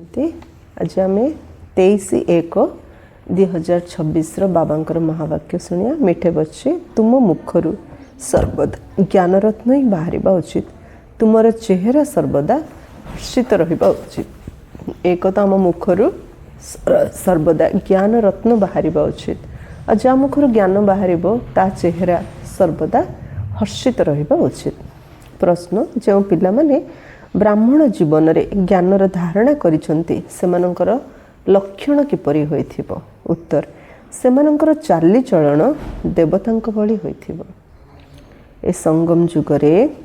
आज आम 23/1/2026 बाबांकर महावाक्य शुणिया। मिठे बच्चे, तुम मुखरू सर्वदा ज्ञानरत्न ही बाहर उचित। तुमर चेहरा सर्वदा हर्षित रहा उचित। एक तो आम मुखरू सर्वदा ज्ञानरत्न बाहर उचित। और जहाँ मुखर ज्ञान बाहर ता चेहरा सर्वदा हर्षित रहा उचित। प्रश्न, जो पिला माने ब्राह्मण जीवन रे ज्ञानर धारणा करिसंती सेमानंकर लक्षण किपरि होइथिबो? उत्तर, सेमानंकर चाली चलन देवतांक भली होइथिबो। ए संगम जुग रे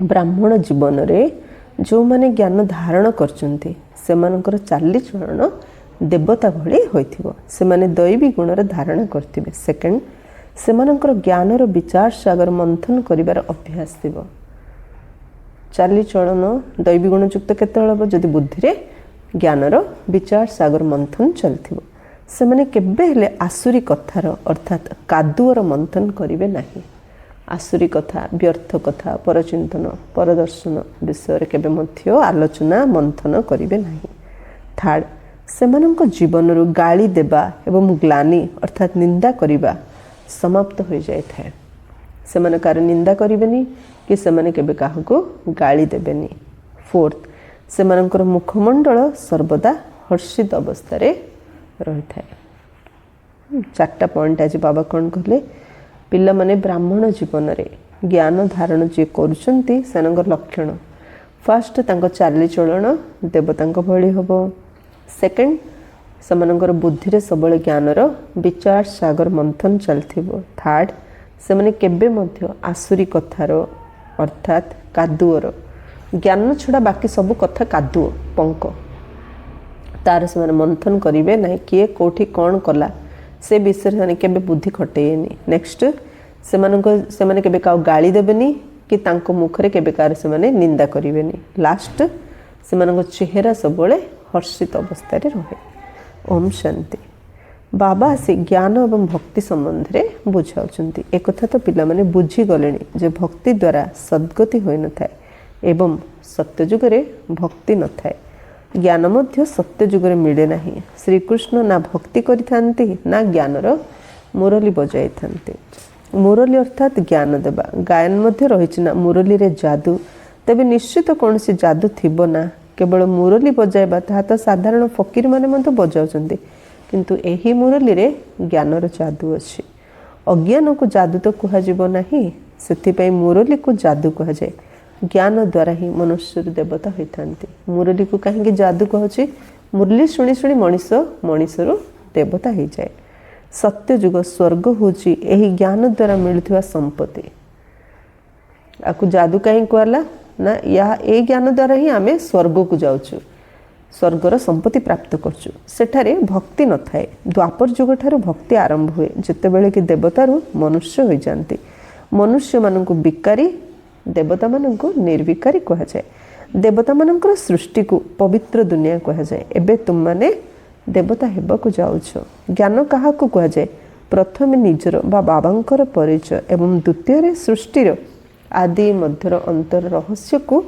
ब्राह्मण जीवन रे जो माने ज्ञान धारण करचंती सेमानंकर चाली चलन देवता भली होइथिबो। सेमाने दैवी गुणर धारणा करथिबे। सेकंड, सेमानंकर ज्ञानर विचार सागर मंथन करिवार अभ्यास थिबो। चाली चलन दैवी गुणयुक्त केतल हम जदि बुद्धि रे ज्ञानर विचार सागर मंथन चलथिबो। सेमाने केबे हेले आसुरी कथार अर्थात कादुअर मंथन करिवे नाही। आसुरी कथा, व्यर्थ कथा, परचिंतन, परदर्शन विषय केबे मध्य आलोचना मंथन करिवे नाही। थर्ड, सेमानंक जीवनरु गाली देबा एवं ग्लानि अर्थात निंदा करिबा समाप्त हो जाए थाए। सेमाने कार निंदा करिवेनी कि सेमाने केबे काहको गाली देबेनी। फोर्थ, सेमानंकर मुखमंडल सर्वदा हर्षित अवस्था रे रही थाए। चारटा पॉइंट आज बाबा कौन कहले? पिला माने ब्राह्मण जीवन रे ज्ञान धारण जे करूछंती सेनंगर लक्षण। फर्स्ट, तांको चाली चलन देवतांक भली हबो। सेकंड, सेमानंकर बुद्धि रे सबले ज्ञानर विचार सागर मंथन चलथिबो। थर्ड, सेमाने केबे मध्य आसुरी कथार अर्थात कादुअर ज्ञान छड़ा बाकी सब कथा कादुओ पंक तार से मंथन करेंगे ना किए कौटी कौन कला से विषय से केबे बुद्धि खटेनि। नेक्स्ट, सेमाने केबे का गाली देबेनी कि तांको मुखरे केबे कार से निंदा करेंगे। लास्ट, सेमानंको चेहरा सबले हर्षित अवस्था रे रहे। ओम शांति। बाबा आसी ज्ञान एवं भक्ति संबंध रे बुझाउछंती। एक कथा तो पिला माने बुझी गलेनी जे भक्ति द्वारा सद्गति होई न थाए एवं सत्य जुग रे भक्ति न थाए। ज्ञान मध्य सत्य जुग रे मिले नाही। श्री कृष्ण ना भक्ति करिथांती ना ज्ञानर मुरली बजाई थांती। मुरली अर्थात ज्ञान देबा। गायन मध्य रहिछि ना मुरली रे जादू, तबे निश्चित कोनसी जादू थिबो ना। केवल मुरली बजाइबा ताहा तो साधारण फकीर माने मते बजाउछंती, किंतु एही मुरली रे ज्ञानर जादू अछि। अज्ञान को जादू तो कह नाही, सेथिपई मुरली को जादू कह जाए। ज्ञान द्वारा ही मनुष्य देवता होइथांती। मुरली को कहीं जादू कहछि? मुरली शुणी शुणी मनीषर देवता हो जाए। सत्य जुग स्वर्ग होछि एही ज्ञान द्वारा मिलुथिबा संपत्ति। आकु जादू कहीं कहला ना, या ए ज्ञान द्वारा ही आमे स्वर्ग को जाउछु, स्वर्गर संपत्ति प्राप्त करछु। सेठारे भक्ति न थाए। द्वापर जुग ठारू भक्ति आरंभ हुए जेतेबेले कि देवतारू मनुष्य हो जाती। मनुष्य माननकु विकारी, देवता माननकु निर्विकारी कहा जाए। देवता माननकर सृष्टि को पवित्र दुनिया कहा जाए। एबे तुम माने देवता हेबाकु जाउछो। ज्ञान काहाकु कहा जाए? प्रथमे निजर बा बाबांकर परिचय एवं द्वितीय रे सृष्टिर आदि मध्यर अंतर रहस्य को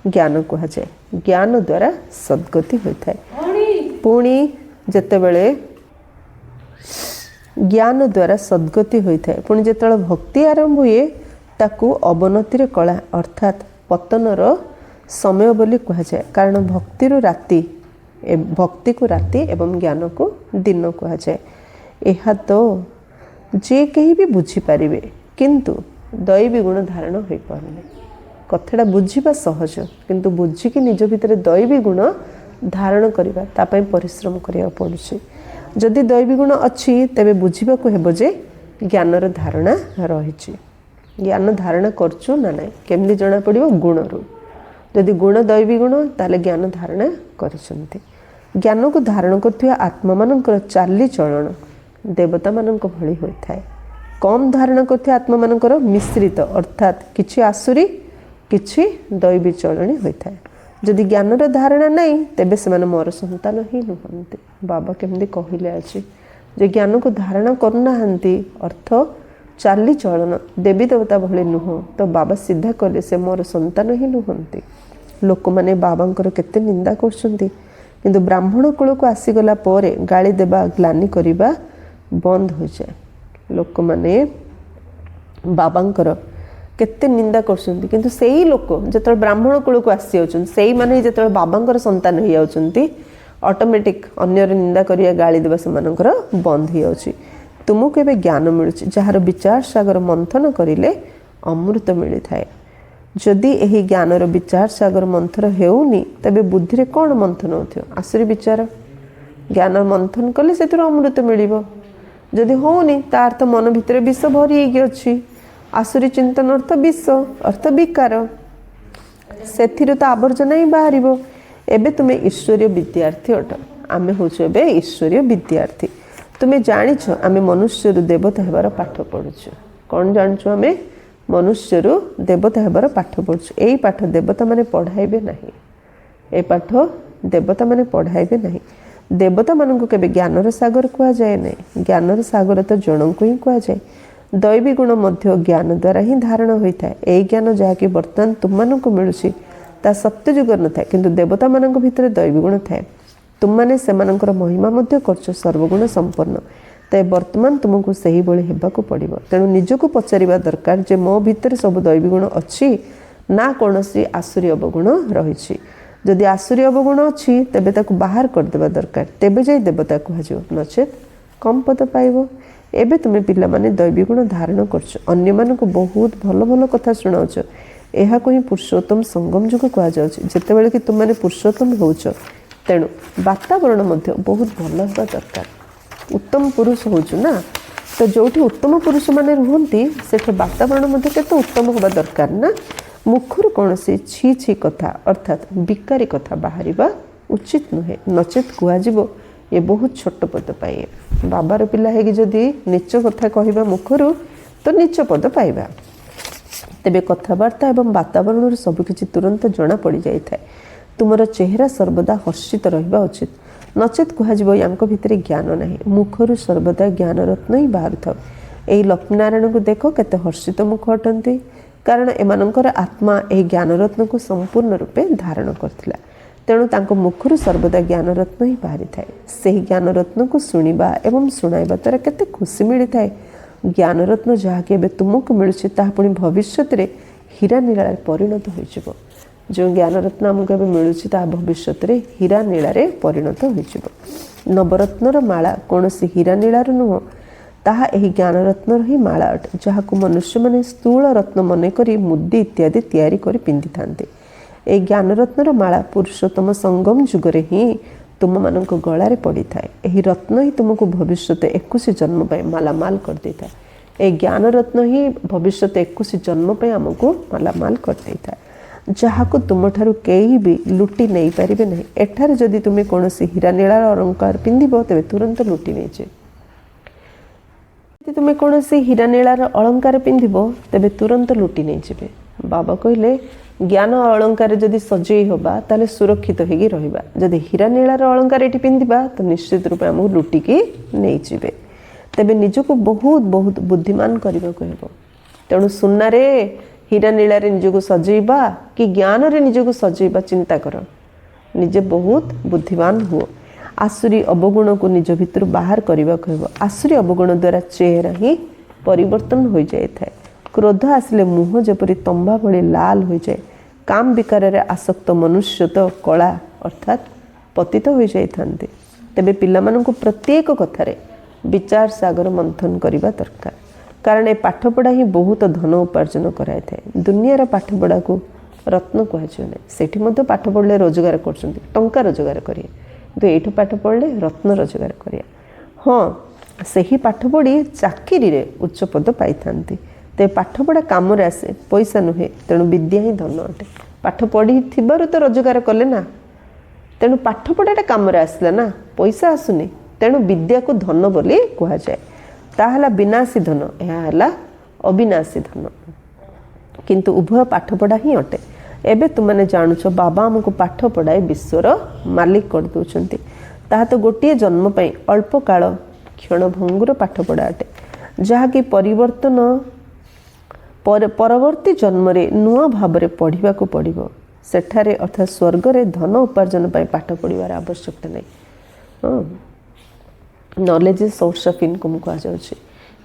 ज्ञान कहा जाए। ज्ञान द्वारा सद्गति होता है। पुणी जेतेबेले ज्ञान द्वारा सद्गति होता है, पुणी जेतेबेले भक्ति आरंभ हुए ताकू अवनतिर कला अर्थात पतनर समय बोली कहा जाए। कारण भक्ति को राति एवं ज्ञान को दिन कहा जाए। यह तो जे कहीं भी बुझी पारिबे, किंतु दैवी गुण धारण हो पारे। कथाटा बुझा सहज, किंतु बुझिकी निज भितर दैवी गुण धारण करने तापाई परिश्रम करिया पड़ुछि। जदि दैवी गुण अच्छी तेबे बुझिबाकु हेबो जे ज्ञानर धारणा रहिछि। ज्ञान धारणा करछु ना नहीं केमती जना पड़िबो? गुणरू। जदि गुण दैवी गुण ताले ज्ञान धारणा करिसंती। ज्ञान को धारण करथिबा आत्मा मानकर चाली चलन देवता मानक भली होइथाए। कम धारण करथिबा आत्मा मानकर मिश्रित अर्थात किछि आसुरी किछि दैवी चलणी होता है। जदि ज्ञानर धारणा नहीं तेबे सेमाने मोर संतान ही नुहंती। बाबा केमती कहले अछि जे ज्ञान को धारणा करनाहांती अर्थ चाली चलन देवी देवता भले नुह, तो बाबा सीधा कहले से मोर संतान ही नुहंती। लोक माने बाबांकर केते निंदा करछंती, କିନ୍ତୁ ବ୍ରାହ୍ମଣ କୂଳକୁ ଆସିଗଲା ପରେ ଗାଳି ଦେବା ଗ୍ଲାନି କରିବା ବନ୍ଦ ହୋଇଯାଏ। ଲୋକମାନେ ବାବାଙ୍କର କେତେ ନିନ୍ଦା କରୁଛନ୍ତି, କିନ୍ତୁ ସେଇ ଲୋକ ଯେତେବେଳେ ବ୍ରାହ୍ମଣ କୂଳକୁ ଆସି ଯାଉଛନ୍ତି ସେଇମାନେ ଯେତେବେଳେ ବାବାଙ୍କର ସନ୍ତାନ ହେଇଯାଉଛନ୍ତି ଅଟୋମେଟିକ୍ ଅନ୍ୟର ନିନ୍ଦା କରିବା ଗାଳି ଦେବା ସେମାନଙ୍କର ବନ୍ଦ ହେଇଯାଉଛି। ତୁମକୁ ଏବେ ଜ୍ଞାନ ମିଳୁଛି, ଯାହାର ବିଚାର ସାଗର ମନ୍ଥନ କରିଲେ ଅମୃତ ମିଳିଥାଏ। ଯଦି ଏହି ଜ୍ଞାନର ବିଚାର ସାଗର ମନ୍ଥନ ହେଉନି ତେବେ ବୁଦ୍ଧିରେ କ'ଣ ମନ୍ଥନ ହେଉଥିବ? ଆସୁରୀ ବିଚାର। ଜ୍ଞାନ ମନ୍ଥନ କଲେ ସେଥିରୁ ଅମୃତ ମିଳିବ। ଯଦି ହେଉନି ତା ଅର୍ଥ ମନ ଭିତରେ ବିଷ ଭରି ହେଇକି ଅଛି। ଆସୁରୀ ଚିନ୍ତନ ଅର୍ଥ ବିଷ, ଅର୍ଥ ବିକାର, ସେଥିରୁ ତ ଆବର୍ଜନା ହିଁ ବାହାରିବ। ଏବେ ତୁମେ ଈଶ୍ୱରୀୟ ବିଦ୍ୟାର୍ଥୀ ଅଟ। ଆମେ ହେଉଛୁ ଏବେ ଈଶ୍ୱରୀୟ ବିଦ୍ୟାର୍ଥୀ। ତୁମେ ଜାଣିଛ ଆମେ ମନୁଷ୍ୟରୁ ଦେବତା ହେବାର ପାଠ ପଢ଼ୁଛୁ। କ'ଣ ଜାଣିଛୁ? ଆମେ ମନୁଷ୍ୟରୁ ଦେବତା ହେବାର ପାଠ ପଢ଼ୁଛୁ। ଏଇ ପାଠ ଦେବତାମାନେ ପଢ଼ାଇବେ ନାହିଁ। ଏ ପାଠ ଦେବତାମାନେ ପଢ଼ାଇବେ ନାହିଁ। ଦେବତାମାନଙ୍କୁ କେବେ ଜ୍ଞାନର ସାଗର କୁହାଯାଏ ନାହିଁ। ଜ୍ଞାନର ସାଗର ତ ଜଣଙ୍କୁ ହିଁ କୁହାଯାଏ। ଦୈବୀ ଗୁଣ ମଧ୍ୟ ଜ୍ଞାନ ଦ୍ୱାରା ହିଁ ଧାରଣ ହୋଇଥାଏ। ଏଇ ଜ୍ଞାନ ଯାହାକି ବର୍ତ୍ତମାନ ତୁମମାନଙ୍କୁ ମିଳୁଛି ତାହା ସତ୍ୟ ଯୁଗରେ ନଥାଏ, କିନ୍ତୁ ଦେବତାମାନଙ୍କ ଭିତରେ ଦୈବୀ ଗୁଣ ଥାଏ। ତୁମମାନେ ସେମାନଙ୍କର ମହିମା ମଧ୍ୟ କରୁଛ ସର୍ବଗୁଣ ସମ୍ପନ୍ନ। ତେବେ ବର୍ତ୍ତମାନ ତୁମକୁ ସେହିଭଳି ହେବାକୁ ପଡ଼ିବ। ତେଣୁ ନିଜକୁ ପଚାରିବା ଦରକାର ଯେ ମୋ ଭିତରେ ସବୁ ଦୈବୀ ଗୁଣ ଅଛି ନା କୌଣସି ଆସୁରୀ ଅବଗୁଣ ରହିଛି। ଯଦି ଆସୁରୀ ଅବଗୁଣ ଅଛି ତେବେ ତାକୁ ବାହାର କରିଦେବା ଦରକାର, ତେବେ ଯାଇ ଦେବତା କୁହାଯିବ, ନଚେତ୍ କମ୍ ପଦ ପାଇବ। ଏବେ ତୁମେ ପିଲାମାନେ ଦୈବୀ ଗୁଣ ଧାରଣ କରୁଛ, ଅନ୍ୟମାନଙ୍କୁ ବହୁତ ଭଲ ଭଲ କଥା ଶୁଣାଉଛ। ଏହାକୁ ହିଁ ପୁରୁଷୋତ୍ତମ ସଙ୍ଗମ ଯୁଗ କୁହାଯାଉଛି। ଯେତେବେଳେ କି ତୁମମାନେ ପୁରୁଷୋତ୍ତମ ହେଉଛ ତେଣୁ ବାତାବରଣ ମଧ୍ୟ ବହୁତ ଭଲ ହେବା ଦରକାର। ଉତ୍ତମ ପୁରୁଷ ହେଉଛୁ ନା, ତ ଯେଉଁଠି ଉତ୍ତମ ପୁରୁଷମାନେ ରୁହନ୍ତି ସେଠି ବାତାବରଣ ମଧ୍ୟ କେତେ ଉତ୍ତମ ହେବା ଦରକାର ନା। ମୁଖରୁ କୌଣସି ଛି ଛି କଥା ଅର୍ଥାତ୍ ବିକାରୀ କଥା ବାହାରିବା ଉଚିତ ନୁହେଁ, ନଚେତ୍ କୁହାଯିବ ଏ ବହୁତ ଛୋଟ ପଦ ପାଇବେ। ବାବାର ପିଲା ହେଇକି ଯଦି ନିଚ କଥା କହିବା ମୁଖରୁ ତ ନିଚ ପଦ ପାଇବା। ତେବେ କଥାବାର୍ତ୍ତା ଏବଂ ବାତାବରଣରୁ ସବୁକିଛି ତୁରନ୍ତ ଜଣାପଡ଼ିଯାଇଥାଏ। ତୁମର ଚେହେରା ସର୍ବଦା ହର୍ଷିତ ରହିବା ଉଚିତ, ନଚେତ୍ କୁହାଯିବ ୟାଙ୍କ ଭିତରେ ଜ୍ଞାନ ନାହିଁ। ମୁଖରୁ ସର୍ବଦା ଜ୍ଞାନରତ୍ନ ହିଁ ବାହାରୁଥାଉ। ଏହି ଲକ୍ଷ୍ମୀନାରାୟଣଙ୍କୁ ଦେଖ କେତେ ହର୍ଷିତ ମୁଖ ଅଟନ୍ତି, କାରଣ ଏମାନଙ୍କର ଆତ୍ମା ଏହି ଜ୍ଞାନରତ୍ନକୁ ସମ୍ପୂର୍ଣ୍ଣ ରୂପେ ଧାରଣ କରିଥିଲା। ତେଣୁ ତାଙ୍କ ମୁଖରୁ ସର୍ବଦା ଜ୍ଞାନରତ୍ନ ହିଁ ବାହାରିଥାଏ। ସେହି ଜ୍ଞାନରତ୍ନକୁ ଶୁଣିବା ଏବଂ ଶୁଣାଇବା ଦ୍ୱାରା କେତେ ଖୁସି ମିଳିଥାଏ। ଜ୍ଞାନରତ୍ନ ଯାହାକି ଏବେ ତୁମକୁ ମିଳୁଛି ତାହା ପୁଣି ଭବିଷ୍ୟତରେ ହୀରା ନୀଳାରେ ପରିଣତ ହୋଇଯିବ। ଯେଉଁ ଜ୍ଞାନରତ୍ନ ଆମକୁ ଏବେ ମିଳୁଛି ତାହା ଭବିଷ୍ୟତରେ ହୀରା ନୀଳାରେ ପରିଣତ ହୋଇଯିବ। ନବରତ୍ନର ମାଳା କୌଣସି ହୀରା ନୀଳାର ନୁହଁ, ତାହା ଏହି ଜ୍ଞାନରତ୍ନର ହିଁ ମାଳା ଅଟେ, ଯାହାକୁ ମନୁଷ୍ୟମାନେ ସ୍ଥୂଳ ରତ୍ନ ମନେକରି ମୁଦି ଇତ୍ୟାଦି ତିଆରି କରି ପିନ୍ଧିଥାନ୍ତି। ଏହି ଜ୍ଞାନରତ୍ନର ମାଳା ପୁରୁଷୋତ୍ତମ ସଙ୍ଗମ ଯୁଗରେ ହିଁ ତୁମମାନଙ୍କ ଗଳାରେ ପଡ଼ିଥାଏ। ଏହି ରତ୍ନ ହିଁ ତୁମକୁ ଭବିଷ୍ୟତ 21 ଜନ୍ମ ପାଇଁ ମାଲାମାଲ କରିଦେଇଥାଏ। ଏହି ଜ୍ଞାନରତ୍ନ ହିଁ ଭବିଷ୍ୟତ 21 ଜନ୍ମ ପାଇଁ ଆମକୁ ମାଲାମାଲ କରିଦେଇଥାଏ, ଯାହାକୁ ତୁମଠାରୁ କେହି ବି ଲୁଟି ନେଇପାରିବେ ନାହିଁ। ଏଠାରେ ଯଦି ତୁମେ କୌଣସି ହୀରା ନୀଳାର ଅଳଙ୍କାର ପିନ୍ଧିବ ତେବେ ତୁରନ୍ତ ଲୁଟି ନେଇଯିବେ। ଯଦି ତୁମେ କୌଣସି ହୀରା ନୀଳାର ଅଳଙ୍କାର ପିନ୍ଧିବ ତେବେ ତୁରନ୍ତ ଲୁଟି ନେଇଯିବେ। ବାବା କହିଲେ ଜ୍ଞାନ ଅଳଙ୍କାର ଯଦି ସଜେଇ ହେବା ତାହେଲେ ସୁରକ୍ଷିତ ହେଇକି ରହିବା। ଯଦି ହୀରା ନୀଳାର ଅଳଙ୍କାର ଏଠି ପିନ୍ଧିବା ତ ନିଶ୍ଚିତ ରୂପେ ଆମକୁ ଲୁଟିକି ନେଇଯିବେ। ତେବେ ନିଜକୁ ବହୁତ ବହୁତ ବୁଦ୍ଧିମାନ କରିବାକୁ ହେବ। ତେଣୁ ସୁନାରେ ହୀରା ନୀଳାରେ ନିଜକୁ ସଜେଇବା କି ଜ୍ଞାନରେ ନିଜକୁ ସଜେଇବା ଚିନ୍ତା କର। ନିଜେ ବହୁତ ବୁଦ୍ଧିମାନ ହୁଅ। ଆସୁରୀ ଅବଗୁଣକୁ ନିଜ ଭିତରୁ ବାହାର କରିବାକୁ ହେବ। ଆସୁରୀ ଅବଗୁଣ ଦ୍ୱାରା ଚେହେରା ହିଁ ପରିବର୍ତ୍ତନ ହୋଇଯାଇଥାଏ। କ୍ରୋଧ ଆସିଲେ ମୁହଁ ଯେପରି ତମ୍ବା ଭଳି ଲାଲ ହୋଇଯାଏ। କାମ ବିକାରରେ ଆସକ୍ତ ମନୁଷ୍ୟ ତ କଳା ଅର୍ଥାତ୍ ପତିତ ହୋଇଯାଇଥାନ୍ତି। ତେବେ ପିଲାମାନଙ୍କୁ ପ୍ରତ୍ୟେକ କଥାରେ ବିଚାର ସାଗର ମନ୍ଥନ କରିବା ଦରକାର, କାରଣ ଏ ପାଠପଢ଼ା ହିଁ ବହୁତ ଧନ ଉପାର୍ଜନ କରାଇଥାଏ। ଦୁନିଆର ପାଠପଢ଼ାକୁ ରତ୍ନ କୁହାଯିବ ନାହିଁ। ସେଠି ମଧ୍ୟ ପାଠ ପଢ଼ିଲେ ରୋଜଗାର କରୁଛନ୍ତି, ଟଙ୍କା ରୋଜଗାର କରିବେ, କିନ୍ତୁ ଏଇଠୁ ପାଠ ପଢ଼ିଲେ ରତ୍ନ ରୋଜଗାର କରିବା। ହଁ, ସେହି ପାଠ ପଢ଼ି ଚାକିରିରେ ଉଚ୍ଚ ପଦ ପାଇଥାନ୍ତି। ତେବେ ପାଠପଢ଼ା କାମରେ ଆସେ, ପଇସା ନୁହେଁ। ତେଣୁ ବିଦ୍ୟା ହିଁ ଧନ ଅଟେ। ପାଠ ପଢ଼ିଥିବାରୁ ତ ରୋଜଗାର କଲେ ନା, ତେଣୁ ପାଠପଢ଼ାଟା କାମରେ ଆସିଲା ନା, ପଇସା ଆସୁନି। ତେଣୁ ବିଦ୍ୟାକୁ ଧନ ବୋଲି କୁହାଯାଏ। ତାହା ହେଲା ବିନାଶୀ ଧନ, ଏହା ହେଲା ଅବିନାଶୀ ଧନ, କିନ୍ତୁ ଉଭୟ ପାଠପଢ଼ା ହିଁ ଅଟେ। ଏବେ ତୁମମାନେ ଜାଣୁଛ ବାବା ଆମକୁ ପାଠ ପଢ଼ାଇ ବିଶ୍ୱର ମାଲିକ କରିଦେଉଛନ୍ତି। ତାହା ତ ଗୋଟିଏ ଜନ୍ମ ପାଇଁ ଅଳ୍ପ କାଳ କ୍ଷଣଭଙ୍ଗୁର ପାଠପଢ଼ା ଅଟେ, ଯାହାକି ପରବର୍ତ୍ତୀ ଜନ୍ମରେ ନୂଆ ଭାବରେ ପଢ଼ିବାକୁ ପଡ଼ିବ। ସେଠାରେ ଅର୍ଥାତ୍ ସ୍ୱର୍ଗରେ ଧନ ଉପାର୍ଜନ ପାଇଁ ପାଠ ପଢ଼ିବାର ଆବଶ୍ୟକତା ନାହିଁ। Knowledge is source of income କୁହାଯାଉଛି।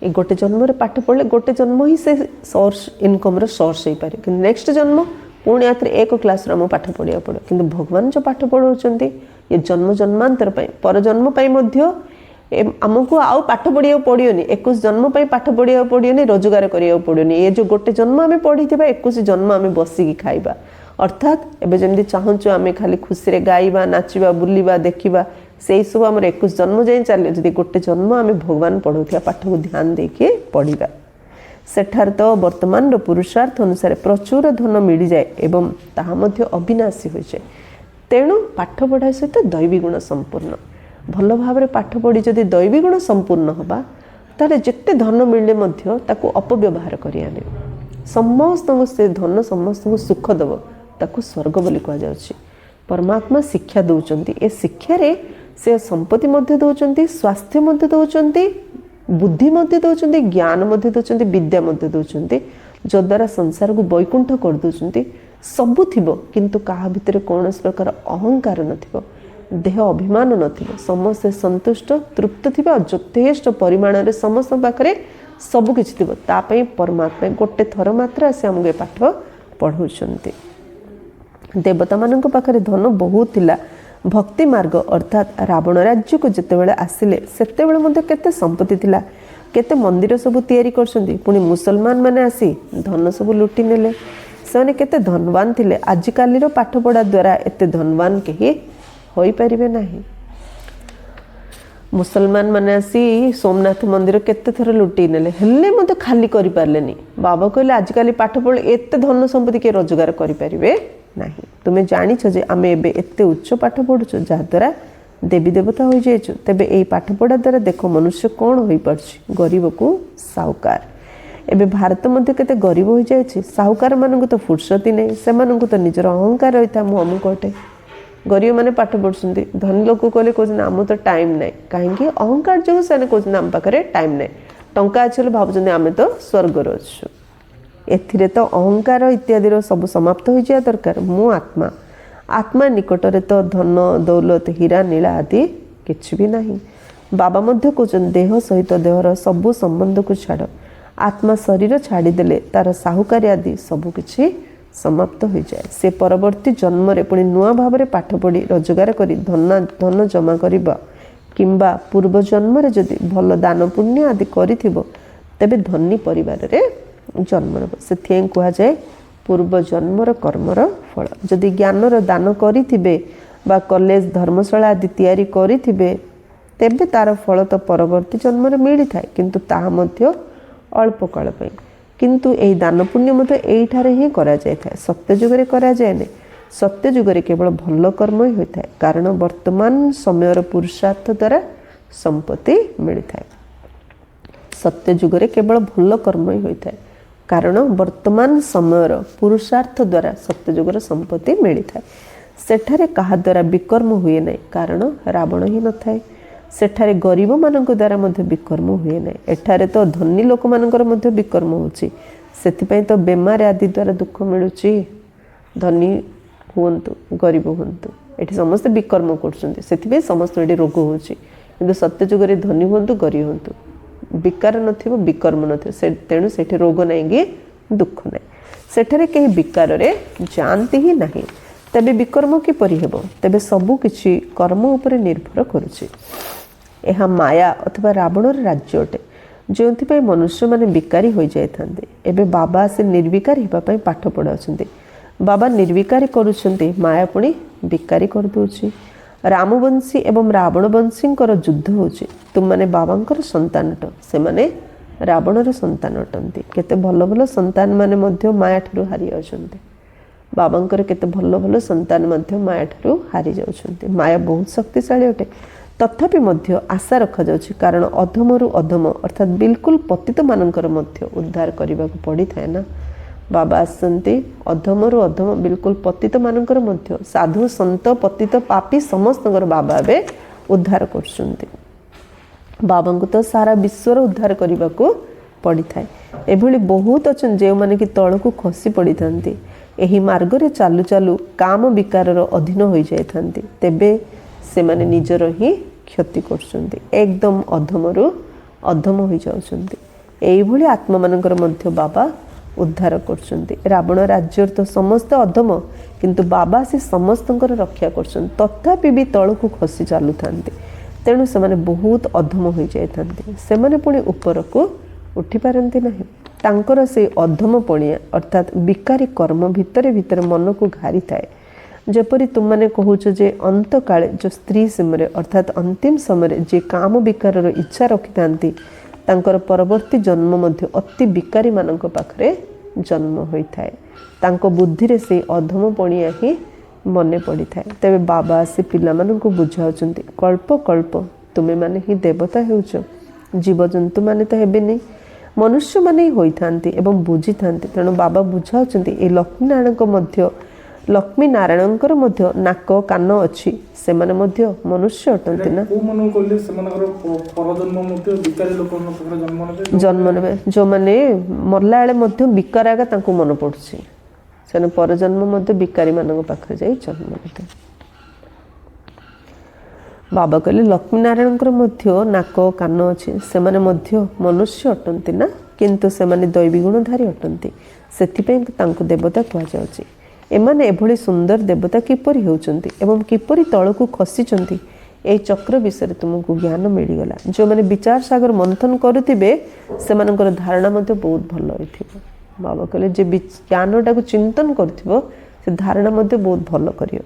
ଏ ଗୋଟେ ଜନ୍ମରେ ପାଠ ପଢ଼ିଲେ ଗୋଟେ ଜନ୍ମ ହିଁ ସେ ସୋର୍ସ ଇନକମ୍ର ସୋର୍ସ ହେଇପାରେ, କିନ୍ତୁ ନେକ୍ସଟ ଜନ୍ମ ପୁଣି ଆଥରେ ଏକ କ୍ଲାସ୍ରୁ ଆମକୁ ପାଠ ପଢ଼ିବାକୁ ପଡ଼ିବ। କିନ୍ତୁ ଭଗବାନ ଯେଉଁ ପାଠ ପଢ଼ାଉଛନ୍ତି ଏ ଜନ୍ମ ଜନ୍ମାନ୍ତର ପାଇଁ, ପରଜନ୍ମ ପାଇଁ ମଧ୍ୟ ଆମକୁ ଆଉ ପାଠ ପଢ଼ିବାକୁ ପଡ଼ିବନି। 21 ଜନ୍ମ ପାଇଁ ପାଠ ପଢ଼ିବାକୁ ପଡ଼ିବନି, ରୋଜଗାର କରିବାକୁ ପଡ଼ିବନି। ଏ ଯେଉଁ ଗୋଟେ ଜନ୍ମ ଆମେ ପଢ଼ିଥିବା 21 ଜନ୍ମ ଆମେ ବସିକି ଖାଇବା। ଅର୍ଥାତ୍ ଏବେ ଯେମିତି ଚାହୁଁଛୁ ଆମେ ଖାଲି ଖୁସିରେ ଗାଇବା, ନାଚିବା, ବୁଲିବା, ଦେଖିବା, ସେଇସବୁ ଆମର 21 ଜନ୍ମ ଯାଇ ଚାଲିବ ଯଦି ଗୋଟେ ଜନ୍ମ ଆମେ ଭଗବାନ ପଢ଼ଉଥିବା ପାଠକୁ ଧ୍ୟାନ ଦେଇକି ପଢ଼ିବା। ସେଠାରେ ତ ବର୍ତ୍ତମାନର ପୁରୁଷାର୍ଥ ଅନୁସାରେ ପ୍ରଚୁର ଧନ ମିଳିଯାଏ ଏବଂ ତାହା ମଧ୍ୟ ଅବିନାଶୀ ହୋଇଯାଏ। ତେଣୁ ପାଠ ପଢ଼ା ସହିତ ଦୈବୀ ଗୁଣ ସମ୍ପୂର୍ଣ୍ଣ। ଭଲ ଭାବରେ ପାଠ ପଢ଼ି ଯଦି ଦୈବୀ ଗୁଣ ସମ୍ପୂର୍ଣ୍ଣ ହେବା ତାହେଲେ ଯେତେ ଧନ ମିଳିଲେ ମଧ୍ୟ ତାକୁ ଅପବ୍ୟବହାର କରିବା ନାହିଁ। ସମସ୍ତଙ୍କୁ ସେ ଧନ ସମସ୍ତଙ୍କୁ ସୁଖ ଦେବ, ତାକୁ ସ୍ୱର୍ଗ ବୋଲି କୁହାଯାଉଛି। ପରମାତ୍ମା ଶିକ୍ଷା ଦେଉଛନ୍ତି, ଏ ଶିକ୍ଷାରେ ସେ ସମ୍ପତ୍ତି ମଧ୍ୟ ଦେଉଛନ୍ତି, ସ୍ୱାସ୍ଥ୍ୟ ମଧ୍ୟ ଦେଉଛନ୍ତି, ବୁଦ୍ଧି ମଧ୍ୟ ଦେଉଛନ୍ତି, ଜ୍ଞାନ ମଧ୍ୟ ଦେଉଛନ୍ତି, ବିଦ୍ୟା ମଧ୍ୟ ଦେଉଛନ୍ତି, ଯଦ୍ୱାରା ସଂସାରକୁ ବୈକୁଣ୍ଠ କରିଦେଉଛନ୍ତି। ସବୁ ଥିବ କିନ୍ତୁ କାହା ଭିତରେ କୌଣସି ପ୍ରକାର ଅହଙ୍କାର ନଥିବ, ଦେହ ଅଭିମାନ ନଥିବ, ସମସ୍ତେ ସନ୍ତୁଷ୍ଟ ତୃପ୍ତ ଥିବେ ଆଉ ଯଥେଷ୍ଟ ପରିମାଣରେ ସମସ୍ତଙ୍କ ପାଖରେ ସବୁକିଛି ଥିବ। ତା ପାଇଁ ପରମାତ୍ମା ଗୋଟେ ଥର ମାତ୍ର ଆସି ଆମକୁ ଏ ପାଠ ପଢ଼ାଉଛନ୍ତି। ଦେବତାମାନଙ୍କ ପାଖରେ ଧନ ବହୁତ ଥିଲା। ଭକ୍ତି ମାର୍ଗ ଅର୍ଥାତ୍ ରାବଣ ରାଜ୍ୟକୁ ଯେତେବେଳେ ଆସିଲେ ସେତେବେଳେ ମଧ୍ୟ କେତେ ସମ୍ପତ୍ତି ଥିଲା, କେତେ ମନ୍ଦିର ସବୁ ତିଆରି କରିଛନ୍ତି। ପୁଣି ମୁସଲମାନ ମାନେ ଆସି ଧନ ସବୁ ଲୁଟି ନେଲେ। ସେମାନେ କେତେ ଧନବାନ ଥିଲେ। ଆଜିକାଲିର ପାଠପଢ଼ା ଦ୍ୱାରା ଏତେ ଧନବାନ କେହି ହୋଇପାରିବେ ନାହିଁ। ମୁସଲମାନ ମାନେ ଆସି ସୋମନାଥ ମନ୍ଦିର କେତେ ଥର ଲୁଟି ନେଲେ, ହେଲେ ମଧ୍ୟ ଖାଲି କରିପାରିଲେନି। ବାବା କହିଲେ ଆଜିକାଲି ପାଠ ପଢ଼ିଲେ ଏତେ ଧନ ସମ୍ପତ୍ତି କିଏ ରୋଜଗାର କରିପାରିବେ ନାହିଁ। ତୁମେ ଜାଣିଛ ଯେ ଆମେ ଏବେ ଏତେ ଉଚ୍ଚ ପାଠ ପଢ଼ୁଛୁ ଯାହାଦ୍ୱାରା ଦେବୀ ଦେବତା ହୋଇଯାଇଛୁ। ତେବେ ଏହି ପାଠପଢ଼ା ଦ୍ୱାରା ଦେଖ ମନୁଷ୍ୟ କ'ଣ ହୋଇପାରୁଛି, ଗରିବକୁ ସାହୁକାର। ଏବେ ଭାରତ ମଧ୍ୟ କେତେ ଗରିବ ହୋଇଯାଇଛି। ସାହୁକାରମାନଙ୍କୁ ତ ଫୁର୍ସତି ନାହିଁ, ସେମାନଙ୍କୁ ତ ନିଜର ଅହଙ୍କାର ରହିଥାଏ, ମୁଁ ଅମୁକ ଅଟେ। ଗରିବମାନେ ପାଠ ପଢ଼ୁଛନ୍ତି, ଧନୀ ଲୋକ କହିଲେ କହୁଛନ୍ତି ଆମର ତ ଟାଇମ୍ ନାହିଁ। କାହିଁକି? ଅହଙ୍କାର ଯୋଗୁଁ ସେମାନେ କହୁଛନ୍ତି ଆମ ପାଖରେ ଟାଇମ୍ ନାହିଁ। ଟଙ୍କା ଅଛି ବୋଲି ଭାବୁଛନ୍ତି ଆମେ ତ ସ୍ୱର୍ଗରେ ଅଛୁ। ଏଥିରେ ତ ଅହଙ୍କାର ଇତ୍ୟାଦିର ସବୁ ସମାପ୍ତ ହୋଇଯିବା ଦରକାର। ମୁଁ ଆତ୍ମା, ଆତ୍ମା ନିକଟରେ ତ ଧନ ଦୌଲତ ହୀରା ନୀଳା ଆଦି କିଛି ବି ନାହିଁ। ବାବା ମଧ୍ୟ କହୁଛନ୍ତି ଦେହ ସହିତ ଦେହର ସବୁ ସମ୍ବନ୍ଧକୁ ଛାଡ଼। ଆତ୍ମା ଶରୀର ଛାଡ଼ିଦେଲେ ତାର ସାହୁକାରୀ ଆଦି ସବୁକିଛି ସମାପ୍ତ ହୋଇଯାଏ। ସେ ପରବର୍ତ୍ତୀ ଜନ୍ମରେ ପୁଣି ନୂଆ ଭାବରେ ପାଠ ପଢ଼ି ରୋଜଗାର କରି ଧନ ଜମା କରିବ, କିମ୍ବା ପୂର୍ବ ଜନ୍ମରେ ଯଦି ଭଲ ଦାନ ପୁଣ୍ୟ ଆଦି କରିଥିବ ତେବେ ଧନୀ ପରିବାରରେ ଜନ୍ମ ନେବ। ସେଥିପାଇଁ କୁହାଯାଏ ପୂର୍ବ ଜନ୍ମର କର୍ମର ଫଳ। ଯଦି ଜ୍ଞାନର ଦାନ କରିଥିବେ ବା କଲେଜ ଧର୍ମଶାଳା ଆଦି ତିଆରି କରିଥିବେ ତେବେ ତାର ଫଳ ତ ପରବର୍ତ୍ତୀ ଜନ୍ମରେ ମିଳିଥାଏ, କିନ୍ତୁ ତାହା ମଧ୍ୟ ଅଳ୍ପ କାଳ ପାଇଁ। କିନ୍ତୁ ଏହି ଦାନ ପୁଣ୍ୟ ମଧ୍ୟ ଏଇଠାରେ ହିଁ କରାଯାଇଥାଏ, ସତ୍ୟଯୁଗରେ କରାଯାଏନି। ସତ୍ୟଯୁଗରେ କେବଳ ଭଲ କର୍ମ ହିଁ ହୋଇଥାଏ, କାରଣ ବର୍ତ୍ତମାନ ସମୟର ପୁରୁଷାର୍ଥ ଦ୍ୱାରା ସମ୍ପତ୍ତି ମିଳିଥାଏ। ସତ୍ୟଯୁଗରେ କେବଳ ଭଲ କର୍ମ ହିଁ ହୋଇଥାଏ, କାରଣ ବର୍ତ୍ତମାନ ସମୟର ପୁରୁଷାର୍ଥ ଦ୍ୱାରା ସତ୍ୟଯୁଗର ସମ୍ପତ୍ତି ମିଳିଥାଏ। ସେଠାରେ କାହା ଦ୍ୱାରା ବିକର୍ମ ହୁଏ ନାହିଁ, କାରଣ ରାବଣ ହିଁ ନଥାଏ। ସେଠାରେ ଗରିବମାନଙ୍କ ଦ୍ୱାରା ମଧ୍ୟ ବିକର୍ମ ହୁଏ ନାହିଁ। ଏଠାରେ ତ ଧନୀ ଲୋକମାନଙ୍କର ମଧ୍ୟ ବିକର୍ମ ହେଉଛି। ସେଥିପାଇଁ ତ ବେମାର ଆଦି ଦ୍ୱାରା ଦୁଃଖ ମିଳୁଛି। ଧନୀ ହୁଅନ୍ତୁ ଗରିବ ହୁଅନ୍ତୁ, ଏଠି ସମସ୍ତେ ବିକର୍ମ କରୁଛନ୍ତି, ସେଥିପାଇଁ ସମସ୍ତଙ୍କୁ ଏଠି ରୋଗ ହେଉଛି। କିନ୍ତୁ ସତ୍ୟଯୁଗରେ ଧନୀ ହୁଅନ୍ତୁ ଗରିବ ହୁଅନ୍ତୁ, ବିକାର ନଥିବ, ବିକର୍ମ ନଥିବ, ତେଣୁ ସେଠି ରୋଗ ନାହିଁ କି ଦୁଃଖ ନାହିଁ। ସେଠାରେ କେହି ବିକାରରେ ଯାଆନ୍ତି ହିଁ ନାହିଁ। ତେବେ ବିକର୍ମ କିପରି ହେବ? ତେବେ ସବୁ କିଛି କର୍ମ ଉପରେ ନିର୍ଭର କରୁଛି। ଏହା ମାୟା ଅଥବା ରାବଣର ରାଜ୍ୟ ଅଟେ, ଯେଉଁଥିପାଇଁ ମନୁଷ୍ୟମାନେ ବିକାରୀ ହୋଇଯାଇଥାନ୍ତି। ଏବେ ବାବା ଆସି ନିର୍ବିକାରୀ ହେବା ପାଇଁ ପାଠ ପଢ଼ାଉଛନ୍ତି। ବାବା ନିର୍ବିକାରୀ କରୁଛନ୍ତି, ମାୟା ପୁଣି ବିକାରୀ କରିଦେଉଛି। ରାମବଂଶୀ ଏବଂ ରାବଣବଂଶୀଙ୍କର ଯୁଦ୍ଧ ହେଉଛି। ତୁମମାନେ ବାବାଙ୍କର ସନ୍ତାନ ଅଟ, ସେମାନେ ରାବଣର ସନ୍ତାନ ଅଟନ୍ତି। କେତେ ଭଲ ଭଲ ସନ୍ତାନ ମାନେ ମଧ୍ୟ ମାୟା ଠାରୁ ହାରି ଯାଉଛନ୍ତି। ବାବାଙ୍କର କେତେ ଭଲ ଭଲ ସନ୍ତାନ ମଧ୍ୟ ମାୟା ଠାରୁ ହାରି ଯାଉଛନ୍ତି। ମାୟା ବହୁତ ଶକ୍ତିଶାଳୀ ଅଟେ, ତଥାପି ମଧ୍ୟ ଆଶା ରଖାଯାଉଛି, କାରଣ ଅଧମରୁ ଅଧମ ଅର୍ଥାତ୍ ବିଲକୁଲ ପତିତମାନଙ୍କର ମଧ୍ୟ ଉଦ୍ଧାର କରିବାକୁ ପଡ଼ିଥାଏ ନା। ବାବା ଆସନ୍ତି ଅଧମରୁ ଅଧମ ବିଲକୁଲ ପତିତମାନଙ୍କର ମଧ୍ୟ, ସାଧୁ ସନ୍ତ ପତିତ ପାପୀ ସମସ୍ତଙ୍କର ବାବା ଏବେ ଉଦ୍ଧାର କରୁଛନ୍ତି। ବାବାଙ୍କୁ ତ ସାରା ବିଶ୍ୱର ଉଦ୍ଧାର କରିବାକୁ ପଡ଼ିଥାଏ। ଏଭଳି ବହୁତ ଅଛନ୍ତି ଯେଉଁମାନେ କି ତଳକୁ ଖସି ପଡ଼ିଥାନ୍ତି, ଏହି ମାର୍ଗରେ ଚାଲୁ ଚାଲୁ କାମ ବିକାରର ଅଧୀନ ହୋଇଯାଇଥାନ୍ତି, ତେବେ ସେମାନେ ନିଜର ହିଁ କ୍ଷତି କରୁଛନ୍ତି, ଏକଦମ ଅଧମରୁ ଅଧମ ହୋଇଯାଉଛନ୍ତି। ଏଇଭଳି ଆତ୍ମାମାନଙ୍କର ମଧ୍ୟ ବାବା ଉଦ୍ଧାର କରୁଛନ୍ତି। ରାବଣ ରାଜ୍ୟର ତ ସମସ୍ତେ ଅଧମ, କିନ୍ତୁ ବାବା ଆସି ସମସ୍ତଙ୍କର ରକ୍ଷା କରୁଛନ୍ତି, ତଥାପି ବି ତଳକୁ ଖସି ଚାଲୁଥାନ୍ତି। ତେଣୁ ସେମାନେ ବହୁତ ଅଧମ ହୋଇଯାଇଥାନ୍ତି, ସେମାନେ ପୁଣି ଉପରକୁ ଉଠିପାରନ୍ତି ନାହିଁ। ତାଙ୍କର ସେଇ ଅଧମ ପଣିଆ ଅର୍ଥାତ୍ ବିକାରୀ କର୍ମ ଭିତରେ ଭିତରେ ମନକୁ ଘାରିଥାଏ। ଯେପରି ତୁମମାନେ କହୁଛ ଯେ ଅନ୍ତକାଳେ ଯେଉଁ ସ୍ତ୍ରୀ ସମୟରେ ଅର୍ଥାତ୍ ଅନ୍ତିମ ସମୟରେ ଯେ କାମ ବିକାରର ଇଚ୍ଛା ରଖିଥାନ୍ତି, ତାଙ୍କର ପରବର୍ତ୍ତୀ ଜନ୍ମ ମଧ୍ୟ ଅତି ବିକାରୀମାନଙ୍କ ପାଖରେ ଜନ୍ମ ହୋଇଥାଏ। ତାଙ୍କ ବୁଦ୍ଧିରେ ସେଇ ଅଧମ ପଣିଆ ହିଁ ମନେ ପଡ଼ିଥାଏ। ତେବେ ବାବା ଆସି ପିଲାମାନଙ୍କୁ ବୁଝାଉଛନ୍ତି, କଳ୍ପ କଳ୍ପ ତୁମେମାନେ ହିଁ ଦେବତା ହେଉଛ, ଜୀବଜନ୍ତୁମାନେ ତ ହେବେନି, ମନୁଷ୍ୟମାନେ ହିଁ ହୋଇଥାନ୍ତି ଏବଂ ବୁଝିଥାନ୍ତି। ତେଣୁ ବାବା ବୁଝାଉଛନ୍ତି ଏ ଲକ୍ଷ୍ମୀ ନାରାୟଣଙ୍କର ମଧ୍ୟ ନାକ କାନ ଅଛି, ସେମାନେ ମଧ୍ୟ ମନୁଷ୍ୟ ଅଟନ୍ତି ନା। ଜନ୍ମ ନେବେ ଯେଉଁମାନେ ମଲା ବେଳେ ମଧ୍ୟ ବିକାର ଆଗା ତାଙ୍କୁ ମନେ ପଡ଼ୁଛି, ସେମାନେ ପରଜନ୍ମ ମଧ୍ୟ ବିକାରୀମାନଙ୍କ ପାଖରେ ଯାଇ ଜନ୍ମ ନେବେ। ବାବା କହିଲେ ଲକ୍ଷ୍ମୀ ନାରାୟଣଙ୍କର ମଧ୍ୟ ନାକ କାନ ଅଛି, ସେମାନେ ମଧ୍ୟ ମନୁଷ୍ୟ ଅଟନ୍ତି ନା, କିନ୍ତୁ ସେମାନେ ଦୈବୀ ଗୁଣଧାରୀ ଅଟନ୍ତି, ସେଥିପାଇଁ ତାଙ୍କୁ ଦେବତା କୁହାଯାଉଛି। ଏମାନେ ଏଭଳି ସୁନ୍ଦର ଦେବତା କିପରି ହେଉଛନ୍ତି ଏବଂ କିପରି ତଳକୁ ଖସିଛନ୍ତି, ଏହି ଚକ୍ର ବିଷୟରେ ତୁମକୁ ଜ୍ଞାନ ମିଳିଗଲା। ଯେଉଁମାନେ ବିଚାର ସାଗର ମନ୍ଥନ କରୁଥିବେ ସେମାନଙ୍କର ଧାରଣା ମଧ୍ୟ ବହୁତ ଭଲ ହୋଇଥିବ। ବାବା କହିଲେ ଯେ ଜ୍ଞାନଟାକୁ ଚିନ୍ତନ କରୁଥିବ ସେ ଧାରଣା ମଧ୍ୟ ବହୁତ ଭଲ କରିବ।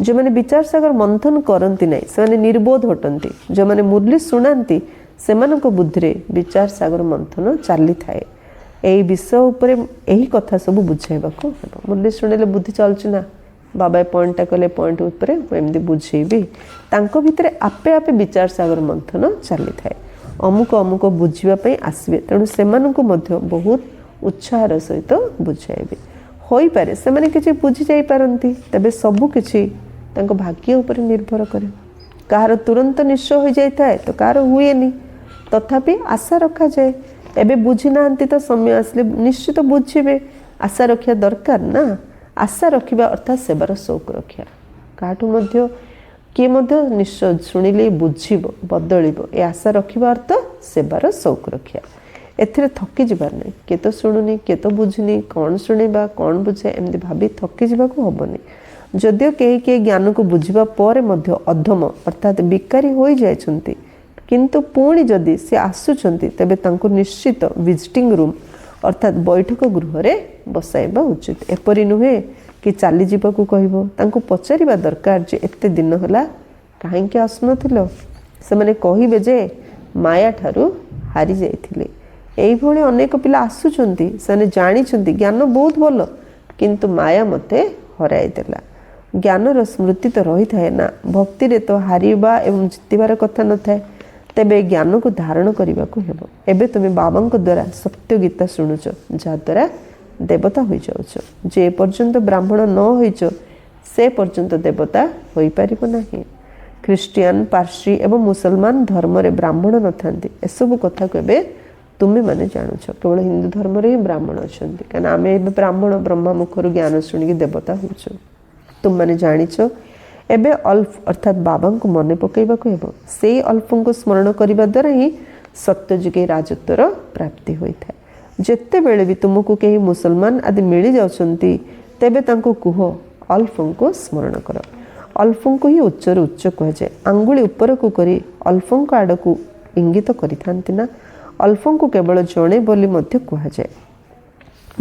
ଯେଉଁମାନେ ବିଚାର ସାଗର ମନ୍ଥନ କରନ୍ତି ନାହିଁ ସେମାନେ ନିର୍ବୋଧ ଅଟନ୍ତି। ଯେଉଁମାନେ ମୁରଲି ଶୁଣାନ୍ତି ସେମାନଙ୍କ ବୁଦ୍ଧିରେ ବିଚାର ସାଗର ମନ୍ଥନ ଚାଲିଥାଏ। ଏହି ବିଷୟ ଉପରେ ଏହି କଥା ସବୁ ବୁଝାଇବାକୁ ହେବ। ମୁରଲି ଶୁଣିଲେ ବୁଦ୍ଧି ଚାଲୁଛି ନା, ବାବା ଏ ପଏଣ୍ଟଟା କଲେ ପଏଣ୍ଟ ଉପରେ ମୁଁ ଏମିତି ବୁଝେଇବି, ତାଙ୍କ ଭିତରେ ଆପେ ଆପେ ବିଚାର ସାଗର ମନ୍ଥନ ଚାଲିଥାଏ। ଅମୁକ ଅମୁକ ବୁଝିବା ପାଇଁ ଆସିବେ, ତେଣୁ ସେମାନଙ୍କୁ ମଧ୍ୟ ବହୁତ ଉତ୍ସାହର ସହିତ ବୁଝାଇବେ। ହୋଇପାରେ ସେମାନେ କିଛି ବୁଝି ଯାଇପାରନ୍ତି, ତେବେ ସବୁ କିଛି ତାଙ୍କ ଭାଗ୍ୟ ଉପରେ ନିର୍ଭର କରେ। କାହାର ତୁରନ୍ତ ନିଶ୍ଚୟ ହୋଇଯାଇଥାଏ ତ କାହାର ହୁଏନି, ତଥାପି ଆଶା ରଖାଯାଏ। ଏବେ ବୁଝି ନାହାନ୍ତି ତ ସମୟ ଆସିଲେ ନିଶ୍ଚିତ ବୁଝିବେ, ଆଶା ରଖିବା ଦରକାର ନା। ଆଶା ରଖିବା ଅର୍ଥାତ୍ ସେବାର ସଉକ ରଖିବା। କାହାଠୁ ମଧ୍ୟ କିଏ ମଧ୍ୟ ନିଶ୍ଚୟ ଶୁଣିଲେ ବୁଝିବ, ବଦଳିବ, ଏ ଆଶା ରଖିବା ଅର୍ଥ ସେବାର ସଉକ ରଖିବା। ଏଥିରେ ଥକି ଯିବାର ନାହିଁ, କିଏ ତ ଶୁଣୁନି, କିଏ ତ ବୁଝୁନି, କ'ଣ ଶୁଣିବା କ'ଣ ବୁଝେ ଏମିତି ଭାବି ଥକି ଯିବାକୁ ହେବନି। ଯଦିଓ କେହି କେହି ଜ୍ଞାନକୁ ବୁଝିବା ପରେ ମଧ୍ୟ ଅଧମ ଅର୍ଥାତ୍ ବିକାରୀ ହୋଇଯାଇଛନ୍ତି, କିନ୍ତୁ ପୁଣି ଯଦି ସେ ଆସୁଛନ୍ତି ତେବେ ତାଙ୍କୁ ନିଶ୍ଚିତ ଭିଜିଟିଂ ରୁମ୍ ଅର୍ଥାତ୍ ବୈଠକ ଗୃହରେ ବସାଇବା ଉଚିତ। ଏପରି ନୁହେଁ କି ଚାଲିଯିବାକୁ କହିବ, ତାଙ୍କୁ ପଚାରିବା ଦରକାର ଯେ ଏତେ ଦିନ ହେଲା କାହିଁକି ଆସୁନଥିଲ। ସେମାନେ କହିବେ ଯେ ମାୟା ଠାରୁ ହାରି ଯାଇଥିଲେ। ଏଇଭଳି ଅନେକ ପିଲା ଆସୁଛନ୍ତି, ସେମାନେ ଜାଣିଛନ୍ତି ଜ୍ଞାନ ବହୁତ ଭଲ, କିନ୍ତୁ ମାୟା ମୋତେ ହରାଇ ଦେଲା। ଜ୍ଞାନର ସ୍ମୃତି ତ ରହିଥାଏ ନା, ଭକ୍ତିରେ ତ ହାରିବା ଏବଂ ଜିତିବାର କଥା ନଥାଏ। ତେବେ ଜ୍ଞାନକୁ ଧାରଣ କରିବାକୁ ହେବ। ଏବେ ତୁମେ ବାବାଙ୍କ ଦ୍ୱାରା ସତ୍ୟ ଗୀତା ଶୁଣୁଛ, ଯାହାଦ୍ୱାରା ଦେବତା ହୋଇଯାଉଛ। ଯେ ପର୍ଯ୍ୟନ୍ତ ବ୍ରାହ୍ମଣ ନ ହୋଇଛ ସେ ପର୍ଯ୍ୟନ୍ତ ଦେବତା ହୋଇପାରିବ ନାହିଁ। ଖ୍ରୀଷ୍ଟିଆନ, ପାର୍ସୀ ଏବଂ ମୁସଲମାନ ଧର୍ମରେ ବ୍ରାହ୍ମଣ ନଥାନ୍ତି, ଏସବୁ କଥାକୁ ଏବେ ତୁମେମାନେ ଜାଣୁଛ। କେବଳ ହିନ୍ଦୁ ଧର୍ମରେ ହିଁ ବ୍ରାହ୍ମଣ ଅଛନ୍ତି, କାରଣ ଆମେ ଏବେ ବ୍ରାହ୍ମଣ ବ୍ରହ୍ମା ମୁଖରୁ ଜ୍ଞାନ ଶୁଣିକି ଦେବତା ହେଉଛୁ। ତୁମମାନେ ଜାଣିଛ ଏବେ ଅଲ୍ଫ ଅର୍ଥାତ୍ ବାବାଙ୍କୁ ମନେ ପକାଇବାକୁ ହେବ। ସେଇ ଅଲ୍ଫଙ୍କୁ ସ୍ମରଣ କରିବା ଦ୍ୱାରା ହିଁ ସତ୍ୟଯୁଗୀ ରାଜତ୍ୱର ପ୍ରାପ୍ତି ହୋଇଥାଏ। ଯେତେବେଳେ ବି ତୁମକୁ କେହି ମୁସଲମାନ ଆଦି ମିଳିଯାଉଛନ୍ତି ତେବେ ତାଙ୍କୁ କୁହ ଅଲ୍ଫଙ୍କୁ ସ୍ମରଣ କର। ଅଲ୍ଫଙ୍କୁ ହିଁ ଉଚ୍ଚରୁ ଉଚ୍ଚ କୁହାଯାଏ। ଆଙ୍ଗୁଳି ଉପରକୁ କରି ଅଲ୍ଫଙ୍କ ଆଡ଼କୁ ଇଙ୍ଗିତ କରିଥାନ୍ତି ନା। ଅଲ୍ଫଙ୍କୁ କେବଳ ଜଣେ ବୋଲି ମଧ୍ୟ କୁହାଯାଏ।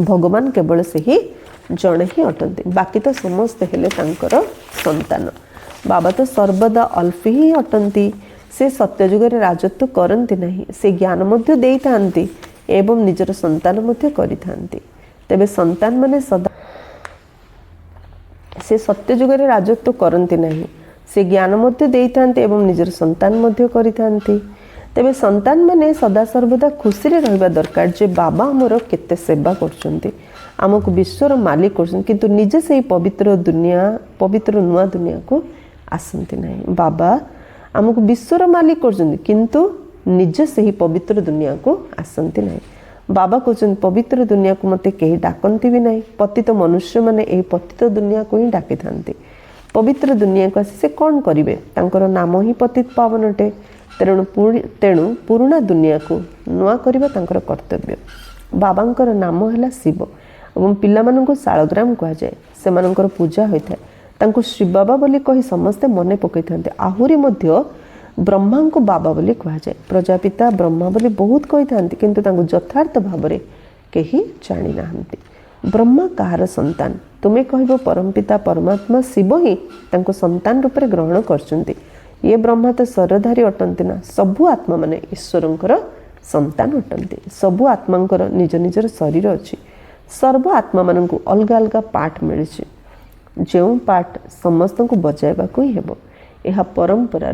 ଭଗବାନ କେବଳ ସେହି ଜଣେ ହିଁ ଅଟନ୍ତି, ବାକି ତ ସମସ୍ତେ ହେଲେ ତାଙ୍କର ସନ୍ତାନ। ବାବା ତ ସର୍ବଦା ଅଲ୍ଫ ହିଁ ଅଟନ୍ତି। ସେ ସତ୍ୟଯୁଗରେ ରାଜତ୍ୱ କରନ୍ତି ନାହିଁ, ସେ ଜ୍ଞାନ ମଧ୍ୟ ଦେଇଥାନ୍ତି ଏବଂ ନିଜର ସନ୍ତାନ ମଧ୍ୟ କରିଥାନ୍ତି। ତେବେ ସନ୍ତାନମାନେ ସଦା ସେ ସତ୍ୟଯୁଗରେ ରାଜତ୍ୱ କରନ୍ତି ନାହିଁ, ସେ ଜ୍ଞାନ ମଧ୍ୟ ଦେଇଥାନ୍ତି ଏବଂ ନିଜର ସନ୍ତାନ ମଧ୍ୟ କରିଥାନ୍ତି। ତେବେ ସନ୍ତାନମାନେ ସଦାସର୍ବଦା ଖୁସିରେ ରହିବା ଦରକାର ଯେ ବାବା ଆମର କେତେ ସେବା କରୁଛନ୍ତି, ଆମକୁ ବିଶ୍ୱର ମାଲିକ କରୁଛନ୍ତି, କିନ୍ତୁ ନିଜେ ସେହି ପବିତ୍ର ନୂଆ ଦୁନିଆକୁ ଆସନ୍ତି ନାହିଁ। ବାବା ଆମକୁ ବିଶ୍ୱର ମାଲିକ କରୁଛନ୍ତି, କିନ୍ତୁ ନିଜେ ସେହି ପବିତ୍ର ଦୁନିଆକୁ ଆସନ୍ତି ନାହିଁ। बाबा कहते पवित्र दुनिया को मते कहीं डाकती भी नहीं, पतित मनुष्य मैंने यही पतित दुनिया को ही डाकी था। पवित्र दुनिया को आसी से कौन करेंगे, तांकर नाम ही पतित पावन अटे। तेणु पुराणा दुनिया को नुआ करबा तांकर कर्तव्य। बाबांकर नाम है शिव और पिलामानंकु शालग्राम कह जाए। से मानकर पूजा होता है, तांको शिव बाबा बोली कही समस्ते मने पकई थांते। आहुरी मध्य ब्रह्मा को बाबा बोली कह जाए। प्रजापिता ब्रह्मा बोली बहुत कही थांती, किंतु तांको यथार्थ भाव में कहीं जानी नाहंती। ब्रह्मा कहार संतान, तुम्हें कहब परमपिता परमात्मा शिव ही तांको संतान रूप में ग्रहण करचंती। ये ब्रह्मा तो शरीरधारी अटंती ना, सबु आत्मा माने ईश्वरंकर संतान अटंती। सबु आत्मांकर निज निजर शरीर अच्छी। सर्व आत्मा मानंकु अलग अलग पाठ मिली, जो पाठ समस्त को बजाइबा को ही हेबो। यह परंपरा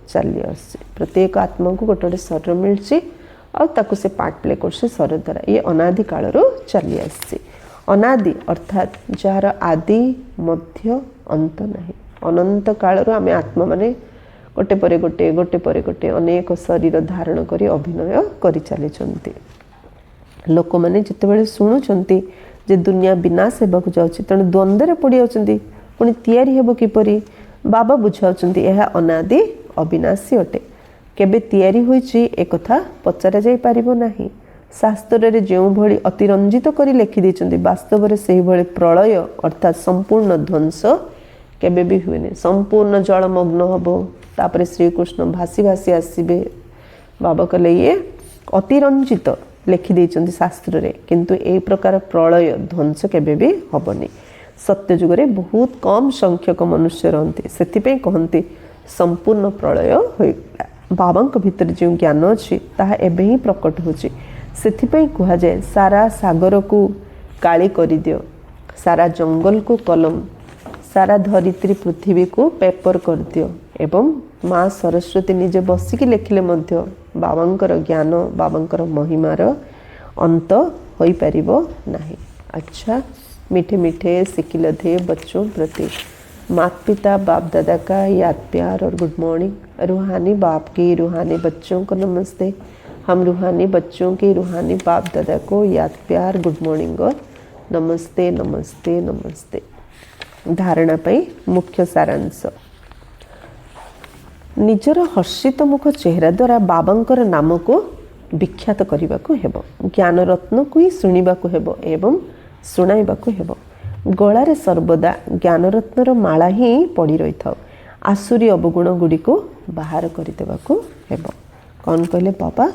चली आसी। प्रत्येक आत्मा को गोटे गोटे शरीर मिली और ताकु से पाठ प्ले कर शरीर द्वारा। ये अनादि काल चली आसी। अनादि अर्थात जार आदि मध्य अंत नहीं। अनंत काल आम आत्मा माने गोटे पर गोटे गोटे पर गोटे अनेक शरीर धारण कर अभिनय कर चली। लोक मैंने जिते शुणुंट जे दुनिया विनाश होगा जाऊँगी, तेणु द्वंद्व पड़ जाती पुणी तैयारी हेब किपरि। बाबा बुझाऊँ यह अनादि अविनाशी अटे, केबे तैयारी होइछि एक कथा पचरा जाई पारिबो नाही। शास्त्र रे जो भली अतिरंजित करी लिखि दैछन्ति, वास्तव रे सेही भली प्रलय अर्थात संपूर्ण ध्वंस केबे भी हुएनि। संपूर्ण जलमग्न हबो, तापरे श्रीकृष्ण भासी भासी आसीबे। बाबा कहले ये अतिरंजित लिखि दैछन्ति शास्त्र रे, किंतु ए प्रकार प्रलय ध्वंस केबे भी हबनी। सत्य युग रे बहुत कम संख्यक मनुष्य रहते, सेथिपे कहन्ति संपूर्ण प्रलय होइला। बाबांक भितर जो ज्ञान अच्छी ताहा एबे ही प्रकट होची। सेथिपे कहा जाए सारा सागर को काली करि दियो, सारा जंगल को कलम, सारा धरित्री पृथ्वी को पेपर कर दियो। एवं माँ सरस्वती निजे बसिकी लेखिले मध्य बाबांकर ज्ञान बाबांकर महिमार अंत होई परिबो नाही। अच्छा, मीठे मीठे सिकिल थे बच्चों प्रति माता पिता बाप दादा का याद प्यार और गुड मॉर्निंग। रूहानी बाप की रूहानी बच्चों को नमस्ते। हम रूहानी बच्चों के रूहानी बाप दादा को याद प्यार गुड मॉर्निंग और नमस्ते नमस्ते नमस्ते। धारणा पाई मुख्य सारांश। निजर हर्षित मुख चेहरा द्वारा बाबांकर नाम को विख्यात करने को हेबो। ज्ञान रत्न को ही शुणा को हेबो एवं शुणाइबा को हेबो। गलारे सर्वदा ज्ञान रत्नर माला ही पड़ी रही था। आसुरी अवगुण गुड़ी को बाहर करदेवा को हेबो। कौन कहले बाबा,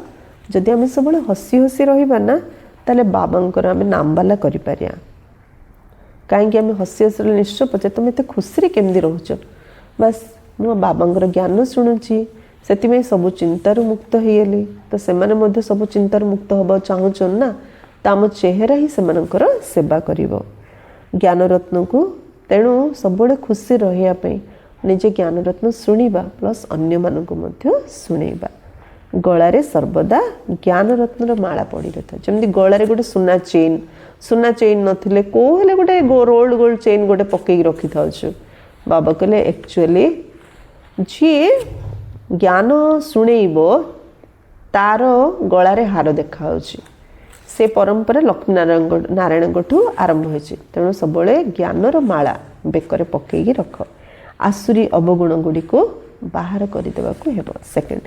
जदि आम सब हसी हसी रहिबा ना ताले बाबांकर आम नामबाला करि पारिया। कहीं आम हसी हसी निश्चय पचे तुम एत खुशी केमती रोच। बस मु बाबांकर ज्ञान शुणुची, से सब चिंतार मुक्त होगली। तो से सब चिंतार मुक्त हवा चाहून ना, तो आम चेहरा ही सेमानकर सेवा करिवो ज्ञान रत्न को। तेणु सब खुशी रही निजे ज्ञान रत्न शुणा प्लस अन्य मानक शुणा। गलारे सर्वदा ज्ञान रत्नर माला पड़ी रही था। जमी गलारे गोटे सुना चेन नथिले कोहेले गोटे रोल्ड गोल्ड चेन गोटे पकई रखी था। बाबा कहले एक्चुअली जी ज्ञान शुणेब तार गलारे हार देखा से परंपरा लक्ष्मी नारायण आरंभ होती। तेणु सब ज्ञानर माला बेकर पकईकी रख। आसुरी अवगुण गुड़ी को बाहर करदेवा को हेब। सेकेंड,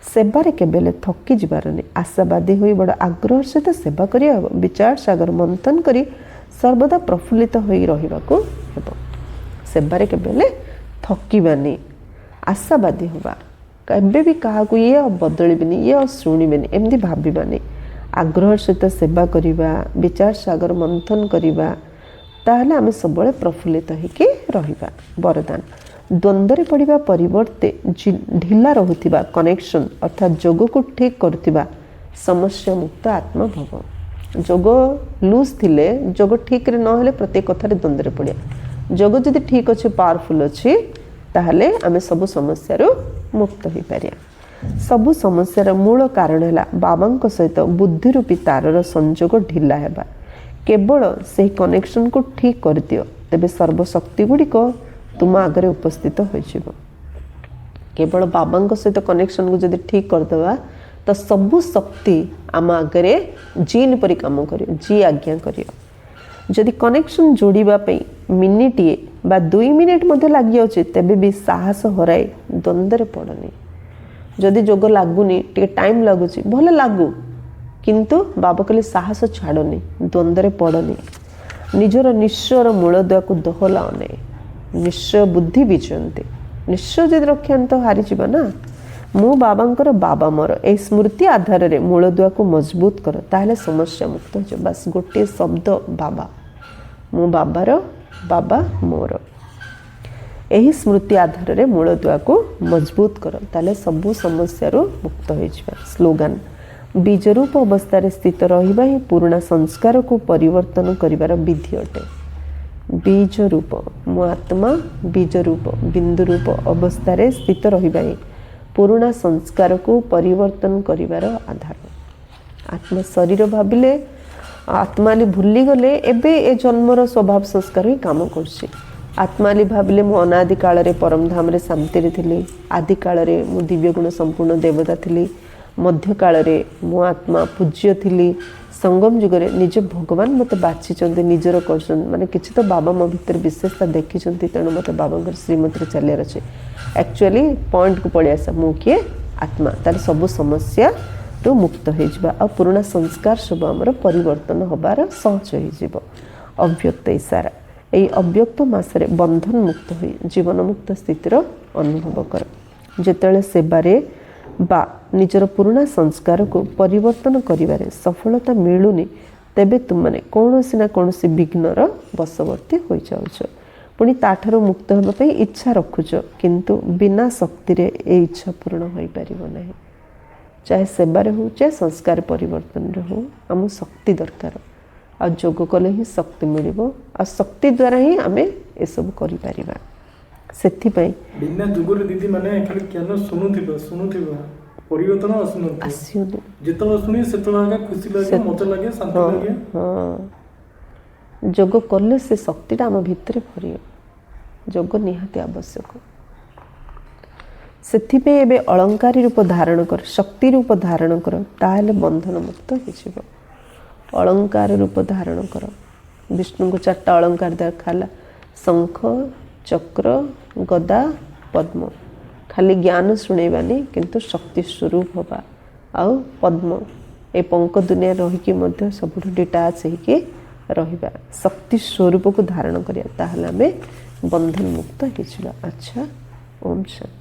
सेवारे केबेले थकी जिबार नहीं। आशावादी होई बड़ आग्रह सहित सेवा करिया हेब। विचार सागर मंथन करी सर्वदा प्रफुल्लित होई रहिबा को हेब। सेवारे केबेले थकीबानी, आशावादी होबा, केबे भी काहाकू ये बदलिबेनी ये शुणिबेनी एमती भाबिबानी। आग्रह सहित सेवा करिबा, विचार सागर मंथन करिबा, ताहले आमे सबले प्रफुल्लित होइके रहिबा। वरदान, द्वंद्व पड़िबा परिवर्ते ढिला रहुथिबा कनेक्शन अर्थात जोग को ठीक करुथिबा समस्या मुक्त आत्मा भव। जोग लूज थिले जोग ठीक रे न हेले प्रत्येक कथारे द्वंद्व पड़िया। जोग जदि ठीक अच्छे पावरफुल अच्छे ताहले आमे सब समस्या मुक्त हो पारिया। सबु समस्यार मूल कारण है बाबांक सहित बुद्धि रूपी तारर संजोग ढिला हेबा। केवल से कनेक्शन को ठीक कर दियो, तेबे सर्वशक्ति गुड़िक तुम आगे उपस्थित हो। केवल बाबांक सहित कनेक्शन को जब ठीक करदेवा तो तो सबु शक्ति आम आगे जीन परि काम कर जी आज्ञा कर जदि कनेक्शन जोड़ापी मिनिटे बा 2 मिनिट लग जाऊँच तेबे भी साहस हराई द्वंद्व पड़नी जदि जोग लगुनि टे टाइम लगुच भल लगू किंतु बाबा कहले साहस छाड़नी द्वंद्व पड़नी निजर निश्चयर मूलदुआ को दोहलाओ नहीं निश्चय बुद्धि विजयंती निश्चय जदि रखिया तो हारी जीवा ना मु बाबांकर बाबा मोर ए स्मृति आधार रे मूलदुआ को मजबूत कर ताहले समस्या मुक्त हो बस गोटे शब्द बाबा मु बाबार बाबा मोर यही स्मृति आधार रे मूलदुआ को मजबूत कर ताहले सबु समस्या मुक्त हो स्लोगान बीज रूप अवस्था स्थित रहिबा ही पुराना संस्कार को परिवर्तन करिवार विधि अटे बीज रूप मो आत्मा बीज रूप बिंदु रूप अवस्था स्थित रहिबा ही पुराना संस्कार को परिवर्तन करिवार आधार आत्मा शरीर भाविले आत्माली भूली गले एबे ए जन्मर स्वभाव संस्कार ही काम करछि आत्माली भाविले मु अनादि काल रे परम धाम रे शांति रे थिली आदि काल रे मु दिव्य गुण संपूर्ण देवता थिली मध्य काल रे मो आत्मा पूज्य थिली संगम जुगरे निज भगवान मत बाछिचंती निजर करछन माने किछि तो बाबा मो भीतर विशेषता देखिचंती तेणु मत बाबांकर श्रीमत रे चलियार अछि एक्चुअली पॉइंट को पड़े आसा मु किए आत्मा तार सब समस्या तो मुक्त हो जिबा आ पुराना संस्कार सब हमर परिवर्तन होबार सहज हो जिवो अव्यक्त इशारा एई अव्यक्त मासरे बंधन मुक्त होई जीवन मुक्त स्थितिर अनुभव कर जेतेले सेबारे बा निजर पुराना संस्कार को परिवर्तन करिवारे सफलता मिलुनी तेबे तुमने कौनसी ना कौनसी विघ्नर बशवर्ती हो जाउछ पुणी ताठार मुक्त होबा पई इच्छा रखुछ किंतु बिना शक्ति रे ए इच्छा पूर्ण होई परिबो नाही चाहे सेबारे हो चाहे संस्कार परिवर्तन रे हो आम शक्ति दरकार आ जोग कले ही शक्ति मिलिबो आ शक्ति द्वारा ही आमे ए सब करि परिबा सेथि पई बिना जुगरे दीदी माने खाली केन सुनुथिबा परिवर्तन आसियो जेतो सुनी सेतो आगा खुशी लागे मजा लागे शांति लागे हां जोग कले से शक्तिटा आम भितर भरियो जोग निहाती आवश्यक सेथिपे एबे अलंकारी रूप धारण कर शक्ति रूप धारण कर ताहले बंधन मुक्त हो अलंकार रूप धारण कर विष्णु को 4टा अलंकार देखाला शंख चक्र गदा पद्म खाली ज्ञान शुणेबानी किंतु शक्ति स्वरूप होबा आउ पद्म ए पंक दुनिया रही मध्य सब डिटाच होके रहिबा शक्ति स्वरूप को धारण करिया ताहले हमें बंधन मुक्त हो। अच्छा ओम शांति।